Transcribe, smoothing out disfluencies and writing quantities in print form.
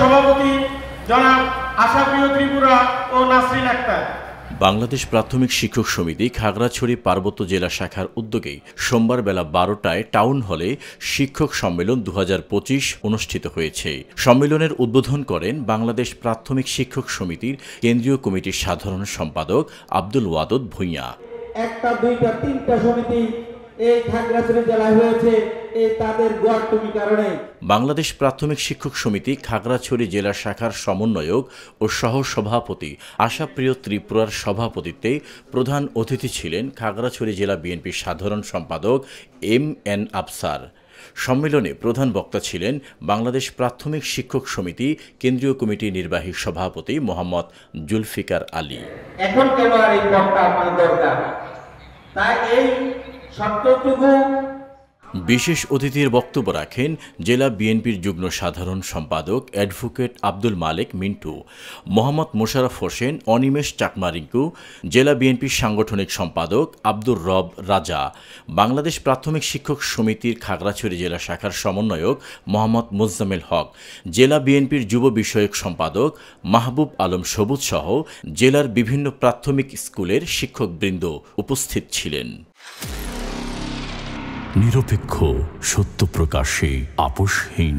সভাপতি জনাব আশাপ্রিয় ত্রিপুরা ও নাসরিন আক্তার। বাংলাদেশ প্রাথমিক শিক্ষক সমিতি খাগড়াছড়ি পার্বত্য জেলা শাখার উদ্যোগে সোমবার বেলা 12টায় টাউন হলে শিক্ষক সম্মেলন 2025 অনুষ্ঠিত হয়েছে। সম্মেলনের উদ্বোধন করেন বাংলাদেশ প্রাথমিক শিক্ষক সমিতির কেন্দ্রীয় কমিটির সাধারণ সম্পাদক আব্দুল ওয়াদুদ ভূঁইয়া। একটা দুইটা তিনটা সমিতি এই খাগড়াছড়ি জেলায় হয়েছে তাদের গোয়াটুমি কারণে। বাংলাদেশ প্রাথমিক শিক্ষক সমিতি খাগড়াছড়ি জেলা শাখার সমন্বয়ক ও সহ সভাপতি আশাপ্রিয় ত্রিপুরার সভাপতিত্বে প্রধান অতিথি ছিলেন খাগড়াছড়ি জেলা বিএনপির সাধারণ সম্পাদক এম.এন. আফসার। সম্মেলনে প্রধান বক্তা ছিলেন বাংলাদেশ প্রাথমিক শিক্ষক সমিতি কেন্দ্রীয় কমিটির নির্বাহী সভাপতি মোহাম্মদ জুলফিকার আলী। এখন কেন আর এই বক্তা আপনার দরকার, তাই এই শব্দটুকু। বিশেষ অতিথির বক্তব্য রাখেন জেলা বিএনপির যুগ্ম সাধারণ সম্পাদক অ্যাডভোকেট আব্দুল মালেক মিন্টু, মোহাম্মদ মোশাররফ হোসেন অনিমেষ চাকমা রিঙ্কু, জেলা বিএনপির সাংগঠনিক সম্পাদক আব্দুর রব রাজা, বাংলাদেশ প্রাথমিক শিক্ষক সমিতির খাগড়াছড়ি জেলা শাখার সমন্বয়ক মোহাম্মদ মোজাম্মেল হক, জেলা বিএনপির যুব বিষয়ক সম্পাদক মাহবুব আলম সবুজ সহ জেলার বিভিন্ন প্রাথমিক স্কুলের শিক্ষকবৃন্দ উপস্থিত ছিলেন। নিরপেক্ষ, সত্য প্রকাশে আপোষহীন।